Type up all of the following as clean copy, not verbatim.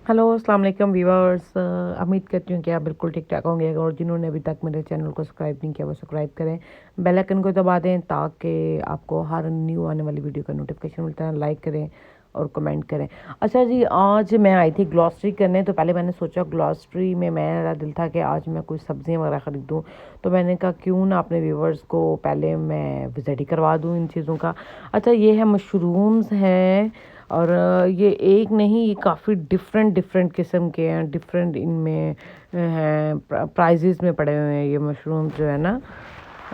Hello अस्सलाम वालेकुम viewers. उम्मीद करती हूँ कि आप बिल्कुल ठीक ठाक होंगे और जिन्होंने अभी तक मेरे चैनल को सब्सक्राइब नहीं किया वो सब्सक्राइब करें, बेल आइकन को दबा दें ताकि आपको हर न्यू आने वाली वीडियो का नोटिफिकेशन मिलता है। लाइक करें और कमेंट करें। अच्छा जी, आज मैं आई थी ग्लॉसरी करने, तो पहले मैंने सोचा ग्लॉसरी में मेरा दिल था कि आज मैं कुछ सब्जियां वगैरह ख़रीदूँ। तो मैंने कहा क्यों ना अपने व्यूवर्स को पहले मैं विज़िट ही करवा दूँ इन चीज़ों का। अच्छा, ये है मशरूम्स हैं और ये एक नहीं, ये काफ़ी डिफरेंट डिफरेंट किस्म के हैं, डिफरेंट इनमें हैं, प्राइजेस में पड़े हुए हैं ये मशरूम जो है ना।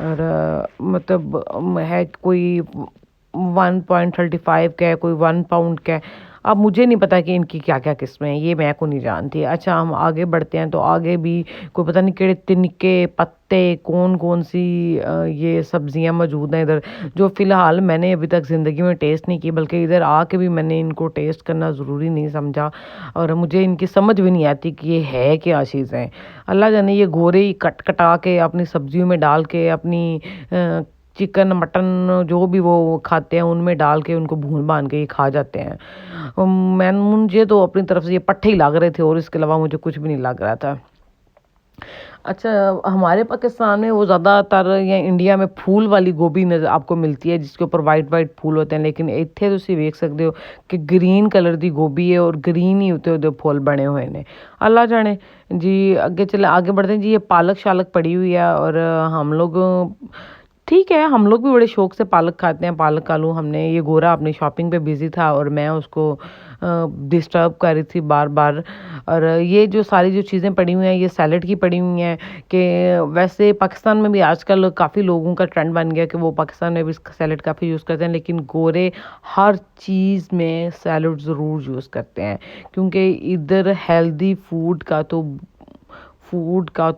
और मतलब है कोई 1.35 का है, कोई 1 पाउंड का है। अब मुझे नहीं पता कि इनकी क्या क्या किस्में हैं, ये मैं को नहीं जानती। अच्छा, हम आगे बढ़ते हैं तो आगे भी कोई पता नहीं केड़े तिनके पत्ते कौन कौन सी ये सब्जियां मौजूद हैं इधर, जो फ़िलहाल मैंने अभी तक ज़िंदगी में टेस्ट नहीं की, बल्कि इधर आके भी मैंने इनको टेस्ट करना ज़रूरी नहीं समझा। और मुझे इनकी समझ भी नहीं आती कि ये है क्या चीज़ें। अल्लाह जाने, ये गोरे ही कट कटा के अपनी सब्जियों में डाल के अपनी चिकन मटन जो भी वो खाते हैं उनमें डाल के उनको भून भान के ये खा जाते हैं। मुझे तो अपनी तरफ से ये पट्टे ही लग रहे थे और इसके अलावा मुझे कुछ भी नहीं लग रहा था। अच्छा, हमारे पाकिस्तान में वो ज़्यादातर या इंडिया में फूल वाली गोभी नज़र आपको मिलती है जिसके ऊपर वाइट वाइट फूल होते हैं, लेकिन इत्थे तुसी देख सकते हो कि ग्रीन कलर दी गोभी है और ग्रीन ही होते होते फूल बने हुए ने। अल्लाह जाने जी। आगे चले, आगे बढ़ते हैं जी। ये पालक शालक पड़ी हुई है और हम लोग ठीक है, हम लोग भी बड़े शौक से पालक खाते हैं, पालक आलू। हमने ये गोरा अपनी शॉपिंग पे बिजी था और मैं उसको डिस्टर्ब कर रही थी बार बार। और ये जो सारी जो चीज़ें पड़ी हुई हैं ये सैलड की पड़ी हुई हैं। कि वैसे पाकिस्तान में भी आजकल काफ़ी लोगों का ट्रेंड बन गया कि वो पाकिस्तान में भी सैलड काफ़ी यूज़ करते हैं, लेकिन गोरे हर चीज़ में सैलड ज़रूर यूज़ करते हैं, क्योंकि इधर हेल्दी फूड का तो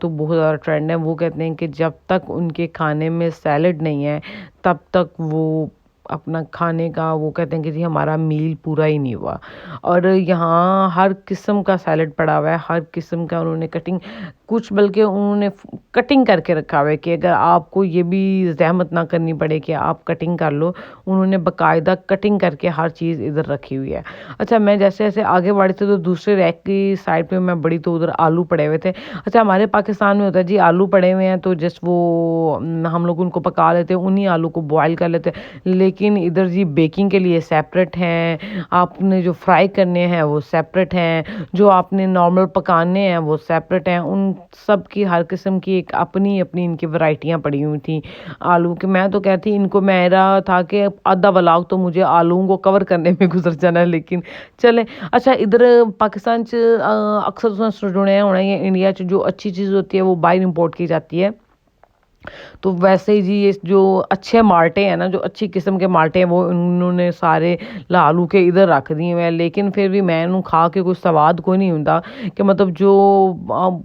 बहुत ज़्यादा ट्रेंड है। वो कहते हैं कि जब तक उनके खाने में सैलड नहीं है तब तक वो अपना खाने का, वो कहते हैं कि जी हमारा मील पूरा ही नहीं हुआ। और यहाँ हर किस्म का सैलड पड़ा हुआ है, हर किस्म का उन्होंने कटिंग, कुछ बल्कि उन्होंने कटिंग करके रखा हुआ है कि अगर आपको ये भी जहमत ना करनी पड़े कि आप कटिंग कर लो, उन्होंने बाकायदा कटिंग करके हर चीज़ इधर रखी हुई है। अच्छा, मैं जैसे जैसे आगे बढ़ी थी तो दूसरे रैक की साइड पे मैं बड़ी तो उधर आलू पड़े हुए थे। अच्छा, हमारे पाकिस्तान में होता है जी, आलू पड़े हुए हैं तो जस्ट वो हम लोग उनको पका लेते हैं, उन्हीं आलू को बॉयल कर लेते हैं। लेकिन इधर जी बेकिंग के लिए सेपरेट हैं, आपने जो फ्राई करने हैं वो सेपरेट हैं, जो आपने नॉर्मल पकाने हैं वो सेपरेट हैं। उन सब की हर किस्म की एक अपनी अपनी इनकी वैरायटियाँ पड़ी हुई थी आलू के। मैं तो कहती, इनको मेरा था कि आधा व्लॉग तो मुझे आलूओं को कवर करने में गुजर जाना है, लेकिन चले। अच्छा, इधर पाकिस्तान च अक्सर तुसें सुनेआ होना ये इंडिया च जो अच्छी चीज़ होती है वो बाहर इंपोर्ट की जाती है। तो वैसे ही जी ये जो अच्छे माल्टे हैं ना, जो अच्छी किस्म के माल्टे हैं वो उन्होंने सारे लालू के इधर रख दिए हुए हैं, लेकिन फिर भी मैं इन्हू खा के कोई स्वाद कोई नहीं होता कि मतलब जो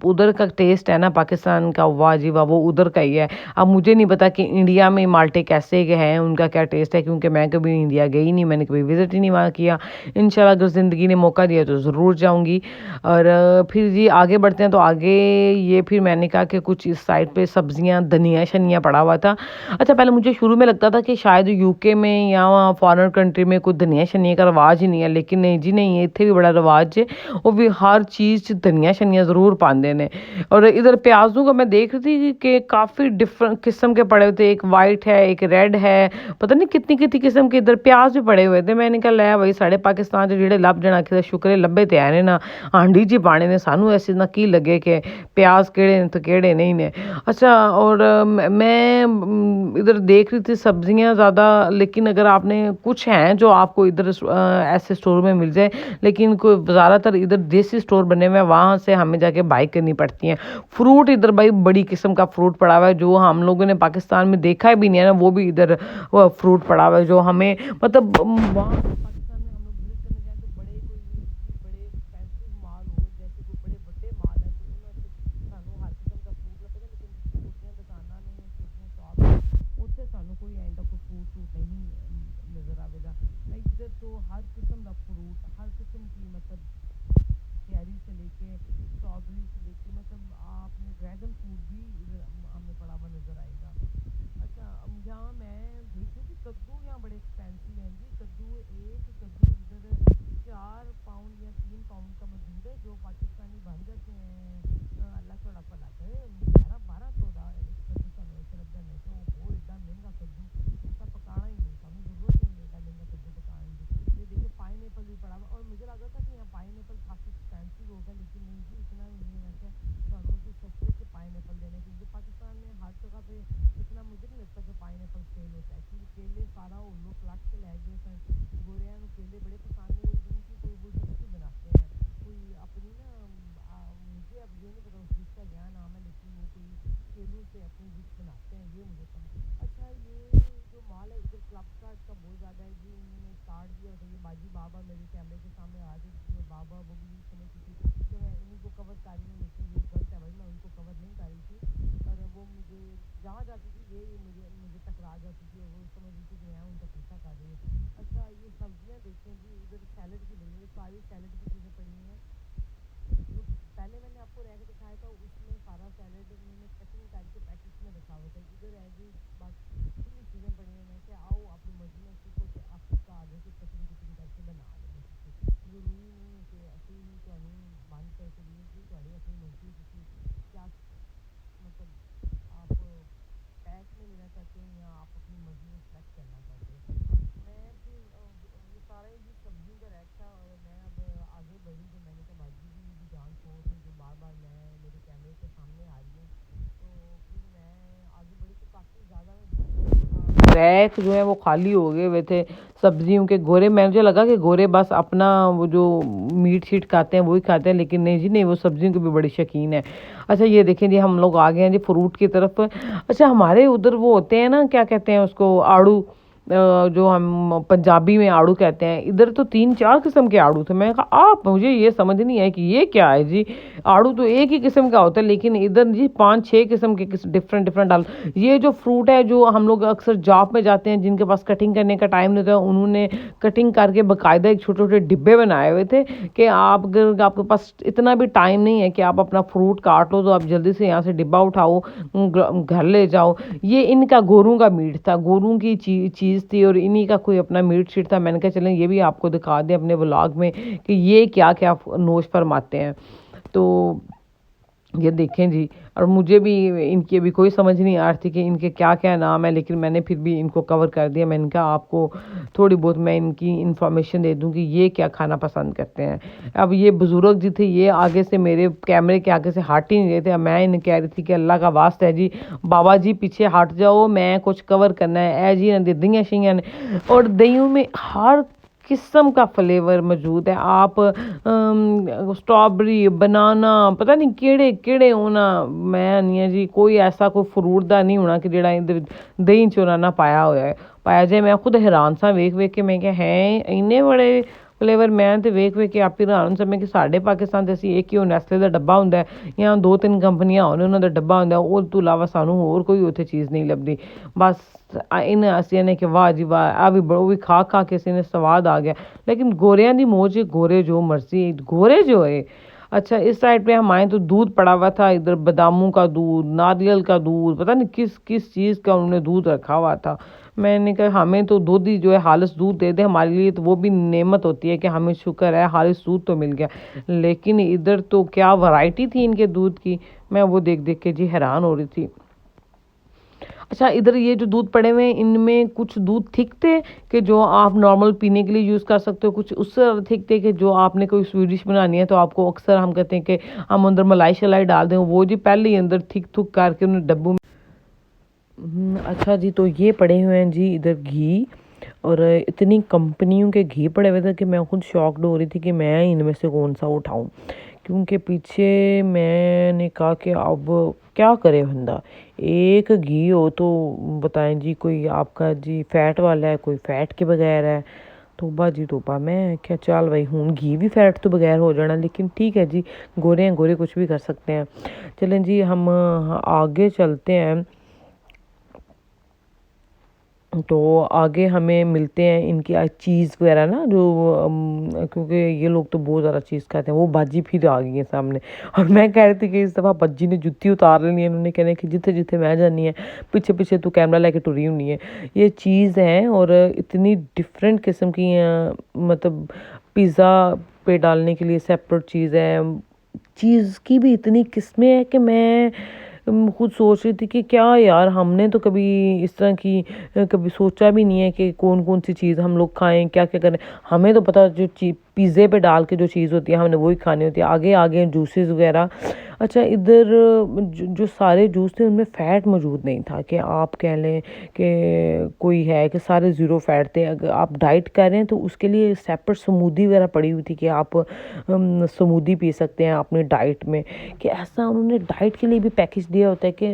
उधर का टेस्ट है ना पाकिस्तान का, वाह जी वाह, वो उधर का ही है। अब मुझे नहीं पता कि इंडिया में माल्टे कैसे के हैं, उनका क्या टेस्ट है, क्योंकि मैं कभी इंडिया गई नहीं, मैंने कभी विज़िट ही नहीं वहाँ किया। इंशाल्लाह अगर ज़िंदगी ने मौका दिया तो ज़रूर जाऊँगी। और फिर जी आगे बढ़ते हैं तो आगे ये फिर मैंने कहा कि कुछ इस साइड पे सब्जियां धनिया शनिया पड़ा हुआ था। अच्छा, पहले मुझे शुरू में लगता था कि शायद यूके में या फॉरेन कंट्री में कोई धनिया शनिया का रवाज ही नहीं है, लेकिन नहीं जी नहीं, ये इतने भी बड़ा रवाज है। वो भी हर चीज़ च धनिया शनिया ज़रूर पाते ने। और इधर प्याजों का मैं देख रही थी कि काफ़ी डिफरेंट किस्म के पड़े हुए थे, एक वाइट है एक रेड है, पता नहीं कितनी कितनी किस्म के इधर प्याज भी पड़े हुए थे। मैंने कहा लै भाई, साढ़े पाकिस्तान च जेह्ड़े लभ जाना कि शुक्र है लब्भे ते है ने ना, हांडी जी पाने ने, सानू ऐसे ना की लगे कि प्याज केड़े ने तो केड़े नहीं ने। अच्छा, और मैं इधर देख रही थी सब्जियां ज़्यादा, लेकिन अगर आपने कुछ हैं जो आपको इधर ऐसे स्टोर में मिल जाए, लेकिन कोई ज़्यादातर इधर देसी स्टोर बने हुए हैं, वहाँ से हमें जाके बाई करनी पड़ती हैं। फ्रूट इधर भाई बड़ी किस्म का फ्रूट पड़ा हुआ है जो हम लोगों ने पाकिस्तान में देखा भी नहीं है ना, वो भी इधर फ्रूट पड़ा हुआ है जो हमें मतलब वहाँ पाकिस्तान में हम लोग विजिट करने जाए तो बड़े कोई बड़े एक्सपेंसिव माल हो, जैसे कोई बड़े बड़े माल है तो उन्होंने सानू हर किस्म का फ्रूट लभेगा, लेकिन जितनी छोटियां दुकानां ने छोटियां शॉप उत्थे सानू कोई एंड कोई फ्रूट नहीं नजर आवेगा। लाइक इधर तो हर किस्म का फ्रूट, हर किस्म की मतलब चेरी से लेके स्ट्रॉबेरी से लेके मतलब आपने ड्रैगन फ्रूट भी इधर हमें पड़ा हुआ नजर आएगा। अच्छा, यहाँ मैं देख रही थी कद्दू यहाँ बड़े एक्सपेंसिव हैं जी। कद्दू इधर 4 पाउंड या 3 पाउंड का मौजूद है, होगा, लेकिन नहीं जी इतना भी नहीं है। मैं क्या घरों से सस्ते के पाइनएप्पल देने, क्योंकि पाकिस्तान में हर जगह पे इतना मुझे नहीं लगता कि पाइनएप्पल सेल होता है, क्योंकि केले सारा वो लोग लाख के लै गए सन। गोरियां ਨੂੰ केले बड़े पसंद है, और इनकी कोई वो डिश भी बनाते हैं, कोई अपनी ना मुझे अब ये नहीं पता उस डिश का क्या नाम है, लेकिन वो कोई केलों से अपनी डिश बनाते हैं, ये मुझे पता। अच्छा, ये जो मॉल है इधर क्लब का इसका बहुत ज़्यादा है जी, इन्होंने स्टार्ट किया होता है। ये बाजी बाबा मेरे कैमरे के सामने आ रही थी, बाबा वो भी यूज़ करने की थी, तो मैं उन्हीं को कवर कर रही हूँ, लेकिन ये गलत है भाई, मैं उनको कवर नहीं कर रही थी। पर वो मुझे जहाँ जाती थी ये मुझे मुझे टकरा जाती थी, और वो समझ रही थी कि मैं उनका पीछा कर रही हूँ। अच्छा, ये सब्जियाँ देखें जी, इधर सैलड की बड़ी, ये सारी सैलड की चीज़ें पड़ी हुई हैं। जो पहले मैंने आपको रैक दिखाया था उसमें सारा सैलेड उन्होंने कटिंग करके पैकेट्स में रखा हुआ था, इधर है जी बस खुली चीज़ें पड़ी हैं। मैं क्या आओ अपनी मर्जी में सीखो कि आप इसका आगे से कटिंग कुटिंग करके बना लें, ज़रूरी नहीं है कि ਅਸੀਂ ही ਤੁਹਾਨੂੰ बंद करके दिए जी, ਤੁਹਾਡੀ अपनी मर्जी, ਤੁਸੀਂ क्या मतलब आप पैक में लेना चाहते हैं या आप अपनी मर्जी में सेलेक्ट करना चाहते हैं। मैं फिर ये सारा ही सब्जियों का रैक था, और मैं अब आगे बढ़ी तो मैंने कहा बाजी की जान छोड़ दूँ जो बार बार मैं मेरे कैमरे के सामने आ रही है, तो फिर मैं आगे बढ़ी तो काफ़ी ज़्यादा रैक जो है वो खाली हो गए हुए थे सब्जियों के। गोरे मुझे लगा कि गोरे बस अपना वो जो मीट शीट खाते हैं वही खाते हैं, लेकिन नहीं जी नहीं, वो सब्जियों के भी बड़ी शौकीन है। अच्छा, ये देखें जी हम लोग आ गए हैं जी फ्रूट की तरफ। अच्छा, हमारे उधर वो होते हैं ना, क्या कहते हैं उसको, आड़ू, जो हम पंजाबी में आड़ू कहते हैं, इधर तो 3-4 किस्म के आड़ू थे। मैं कहा आप, मुझे ये समझ नहीं है कि ये क्या है जी, आड़ू तो एक ही किस्म का होता है, लेकिन इधर जी 5-6 किस्म के डिफरेंट डिफरेंट आलू। ये जो फ्रूट है जो हम लोग अक्सर जॉब में जाते हैं, जिनके पास कटिंग करने का टाइम नहीं होता, उन्होंने कटिंग करके बाकायदा एक छोटे छोटे डिब्बे बनाए हुए थे कि आप अगर आपके पास इतना भी टाइम नहीं है कि आप अपना फ्रूट काट लो, तो आप जल्दी से यहाँ से डिब्बा उठाओ, घर ले जाओ। ये इनका गोरों का मीट था, गोरों की चीज़ थी, और इन्हीं का कोई अपना मीट शीट था। मैंने कहा चलें ये भी आपको दिखा दें अपने व्लॉग में कि ये क्या क्या नोश फरमाते हैं। तो ये देखें जी, और मुझे भी इनकी अभी कोई समझ नहीं आ रही थी कि इनके क्या क्या नाम है, लेकिन मैंने फिर भी इनको कवर कर दिया। मैंने कहा आपको थोड़ी बहुत मैं इनकी इन्फॉर्मेशन दे दूं कि ये क्या खाना पसंद करते हैं। अब ये बुज़ुर्ग जी थे, ये आगे से मेरे कैमरे के आगे से हट ही नहीं रहे थे। अब मैं इन्हें कह रही थी कि अल्लाह का वास्ता है जी बाबा जी पीछे हट जाओ, मैं कुछ कवर करना है जी। दियाँ शियाँ ने, और दहियों में हर किस्म का फ्लेवर मौजूद है। आप स्ट्रॉबेरी, बनाना, पता नहीं केड़े केड़े होना, मैं नहीं है जी कोई ऐसा कोई फ्रूट दा नहीं होना कि जेड़ा इधर दही च ना पाया होया है, पाया जाए। मैं खुद हैरान सा वेख वेख के, मैं क्या है इन्ने बड़े फ्लेवर। मैं तो वेख वेख के आप ही हैरान समय कि साढ़े पाकिस्तान ਤੇ ਅਸੀਂ ਇੱਕ ਹੀ ਨੈਸਲੇ ਦਾ ਡੱਬਾ ਹੁੰਦਾ ਹੈ, ਜਾਂ 2-3 ਕੰਪਨੀਆਂ ਹੋਣ ਉਹਨਾਂ ਦਾ ਡੱਬਾ ਹੁੰਦਾ, ਉਹ ਤੋਂ ਇਲਾਵਾ ਸਾਨੂੰ ਹੋਰ ਕੋਈ ਉੱਥੇ ਚੀਜ਼ ਨਹੀਂ ਲੱਭਦੀ। बस इन ਅਸੀਂ ने कि वाह जी वाह, आ भी वो भी खा खा के इन्हें स्वाद आ गया। लेकिन गोरियां दी मौज, गोरे जो मर्जी गोरे जो है। अच्छा, इस साइड पे हम आए तो दूध पड़ा हुआ था, इधर बादामों का दूध, नारियल का दूध, पता नहीं किस किस चीज़ का उन्होंने दूध रखा हुआ था। मैंने कहा हमें तो दूध ही जो है हालिस दूध दे दे हमारे लिए, तो वो भी नेमत होती है कि हमें शुक्र है हालिस दूध तो मिल गया। लेकिन इधर तो क्या वैरायटी थी इनके दूध की, मैं वो देख देख के जी हैरान हो रही थी। अच्छा, इधर ये जो दूध पड़े हुए हैं इनमें कुछ दूध थिक थे कि जो आप नॉर्मल पीने के लिए यूज़ कर सकते हो, कुछ उससे ज़्यादा थिक थे कि जो आपने कोई स्वीट डिश बनानी है तो आपको अक्सर हम कहते हैं कि हम अंदर मलाई शलाई डाल दें, वो जी पहले ही अंदर थिक थुक करके उन्हें डब्बों में। अच्छा जी, तो ये पड़े हुए हैं जी इधर घी, और इतनी कंपनियों के घी पड़े हुए थे कि मैं खुद शॉक्ड हो रही थी कि मैं इनमें से कौन सा उठाऊं, क्योंकि पीछे मैंने कहा कि अब क्या करे बंदा, एक घी हो तो बताएं जी, कोई आपका जी फैट वाला है, कोई फैट के बगैर है। तोबा जी तोबा, मैं क्या चल भाई हूँ घी भी फैट तो बगैर हो जाना, लेकिन ठीक है जी, गोरे हैं गोरे कुछ भी कर सकते हैं। चलें जी हम आगे चलते हैं। तो आगे हमें मिलते हैं इनकी चीज़ वगैरह ना, जो क्योंकि ये लोग तो बहुत ज़्यादा चीज़ खाते हैं। वो बाजी फिर आ गई है सामने, और मैं कह रही थी कि इस दफ़ा बाजी ने जुत्ती उतार लेनी है। उन्होंने कहने कि जिथे जिथे मैं जानी है पीछे पीछे तू कैमरा लेके टुरी हुई है। ये चीज़ है, और इतनी डिफरेंट किस्म की मतलब पिज़्ज़ा पे डालने के लिए सेपरेट चीज़ है, चीज़ की भी इतनी किस्में हैं कि मैं खुद सोच रही थी कि क्या यार, हमने तो कभी इस तरह की कभी सोचा भी नहीं है कि कौन कौन सी चीज़ हम लोग खाएं, क्या क्या करें। हमें तो पता जो चीज़ पिज़्ज़े पे डाल के जो चीज़ होती है हमने वही खानी होती है, आगे आगे जूसेस वगैरह। अच्छा, इधर जो सारे जूस थे उनमें फ़ैट मौजूद नहीं था कि आप कह लें कि कोई है कि सारे ज़ीरो फ़ैट थे। अगर आप डाइट कर रहे हैं तो उसके लिए सेपरेट स्मूदी वगैरह पड़ी हुई थी कि आप स्मूदी पी सकते हैं अपनी डाइट में। कि ऐसा उन्होंने डाइट के लिए भी पैकेज दिया होता है कि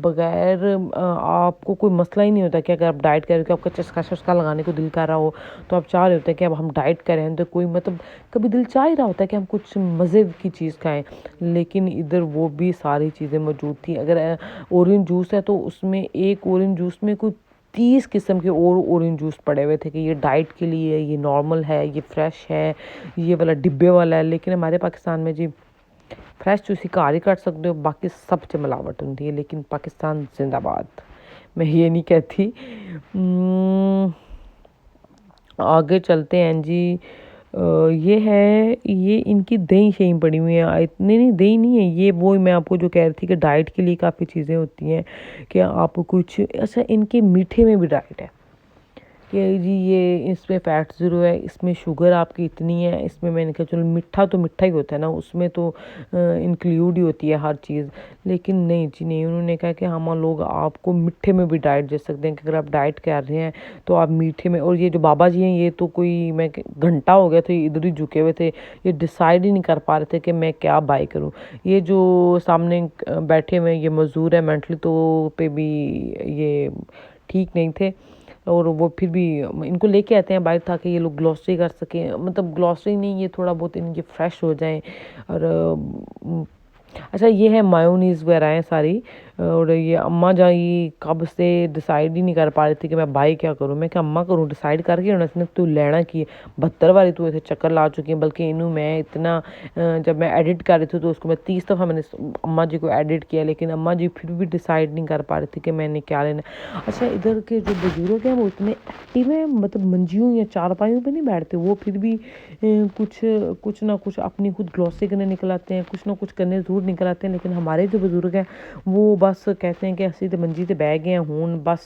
बगैर आपको कोई मसला ही नहीं होता कि अगर आप डाइट कर रहे हो कि आपका चस्का शस्का लगाने को दिल कर रहा हो तो आप चाह रहे होते हैं कि अब हम डाइट करें, तो कोई मतलब कभी दिल चाह ही रहा होता है कि हम कुछ मज़े की चीज़ खाएं। लेकिन इधर वो भी सारी चीज़ें मौजूद थी। अगर ऑरेंज जूस है तो उसमें एक ऑरेंज जूस में कोई 30 किस्म के और ऑरेंज जूस पड़े हुए थे कि ये डाइट के लिए, ये नॉर्मल है, ये फ्रेश है, ये वाला डिब्बे वाला है। लेकिन हमारे पाकिस्तान में जी फ्रेश जूस घर ही काट सकते हो, बाकी सब च मिलावट होती है। लेकिन पाकिस्तान जिंदाबाद, मैं ये नहीं कहती। आगे चलते हैं जी। ये है, ये इनकी दही शही पड़ी हुई है। इतनी नहीं, दही नहीं है ये, वो मैं आपको जो कह रही थी कि डाइट के लिए काफ़ी चीज़ें होती हैं कि आप कुछ। अच्छा, इनके मीठे में भी डाइट है कि जी ये इसमें फ़ैट ज़ीरो है, इसमें शुगर आपकी इतनी है, इसमें मैंने कहा चलो मीठा तो मीठा ही होता है ना, उसमें तो इंक्लूड ही होती है हर चीज़। लेकिन नहीं जी नहीं, उन्होंने कहा कि हम लोग आपको मीठे में भी डाइट दे सकते हैं कि अगर आप डाइट कर रहे हैं तो आप मीठे में। और ये जो बाबा जी हैं ये तो कोई, मैं घंटा हो गया थे इधर ही झुके हुए थे, ये डिसाइड ही नहीं कर पा रहे थे कि मैं क्या बाय करूँ। ये जो सामने बैठे हुए ये मज़दूर है, मेंटली तो पे भी ये ठीक नहीं थे, और वो फिर भी इनको लेके आते हैं बाहर ताकि ये लोग ग्लॉसरी कर सकें। मतलब ग्लॉसरी नहीं, ये थोड़ा बहुत इनके फ्रेश हो जाएं। और अच्छा, ये है मायोनीज़ वगैरह हैं सारी। और ये अम्मा जाई कब से डिसाइड ही नहीं कर पा रही थी कि मैं बाई क्या करूँ। मैं क्या अम्मा करूँ डिसाइड करके होना इसने तू लेना की 72 बारी तू ऐसे चक्कर ला चुकी है। बल्कि इनू मैं इतना जब मैं एडिट कर रही थी तो उसको मैं 30 दफ़ा मैंने अम्मा जी को एडिट किया, लेकिन अम्मा जी फिर भी डिसाइड नहीं कर पा रही थी कि मैंने क्या लेना। अच्छा, इधर के जो बुजुर्ग हैं वो इतने एक्टिव हैं, मतलब मंजियों या चारपाइयों पे नहीं बैठते, वो फिर भी कुछ ना कुछ अपनी खुद ग्लॉसरी करने निकल आते हैं, कुछ ना कुछ करने ज़रूर निकल आते हैं। लेकिन हमारे जो बुजुर्ग हैं वो बस कहते हैं कि ਅਸੀਂ ਤੇ ਮੰਜੀ ਤੇ ਬਹਿ ਗਏ ਹੁਣ बस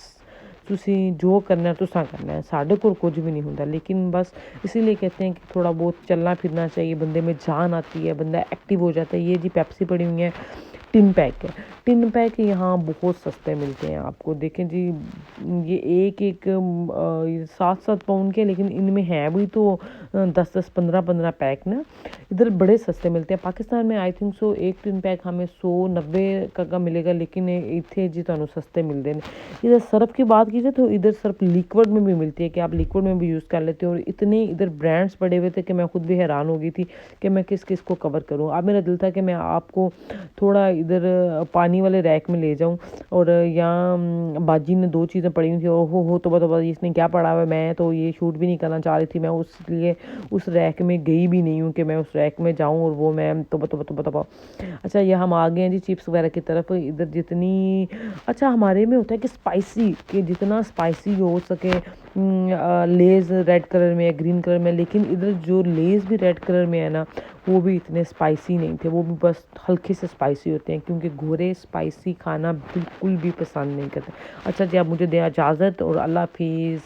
ਤੁਸੀਂ जो करना तुसां करना है, साढ़े को कुछ भी नहीं होता। लेकिन बस इसीलिए कहते हैं कि थोड़ा बहुत चलना फिरना चाहिए, बंदे में जान आती है, बंदा एक्टिव हो जाता है। ये जी पेप्सी पड़ी हुई है, टिन पैक है। टिन पैक यहाँ बहुत सस्ते मिलते हैं आपको। देखें जी, ये एक 7-7 पाउंड के, लेकिन इनमें है भी तो 10-10 15-15 पैक ना, इधर बड़े सस्ते मिलते हैं। पाकिस्तान में आई थिंक सो एक टिन पैक हमें 190 का मिलेगा, लेकिन इतने जी तुहानू सस्ते मिलते हैं। इधर सर्फ की बात कीजिए तो इधर सर्फ लिक्विड में भी मिलती है कि आप लिक्विड में भी यूज़ कर लेते हो। और इतने इधर ब्रांड्स पड़े हुए थे कि मैं खुद भी हैरान हो गई थी कि मैं किस किस को कवर करूँ। अब मेरा दिल था कि मैं आपको थोड़ा इधर पानी वाले रैक में ले जाऊँ। और यहाँ बाजी ने 2 चीज़ें पड़ी हुई थी, और हो तो बता इसने क्या पड़ा हुआ है। मैं तो ये शूट भी नहीं करना चाह रही थी, मैं उसलिए उस रैक में गई भी नहीं हूँ कि मैं उस रैक में जाऊँ और वो मैं तो बता। अच्छा, ये हम आ गए हैं जी चिप्स वगैरह की तरफ। इधर जितनी, अच्छा हमारे में होता है कि स्पाइसी, कि जितना स्पाइसी हो सके। लेज़ रेड कलर में है, ग्रीन कलर में, लेकिन इधर जो लेज़ भी रेड कलर में है ना वो भी इतने स्पाइसी नहीं थे, वो भी बस हल्के से स्पाइसी होते हैं, क्योंकि गोरे स्पाइसी खाना बिल्कुल भी पसंद नहीं करते। अच्छा जी, आप मुझे दें इजाज़त और अल्लाह हाफिज़।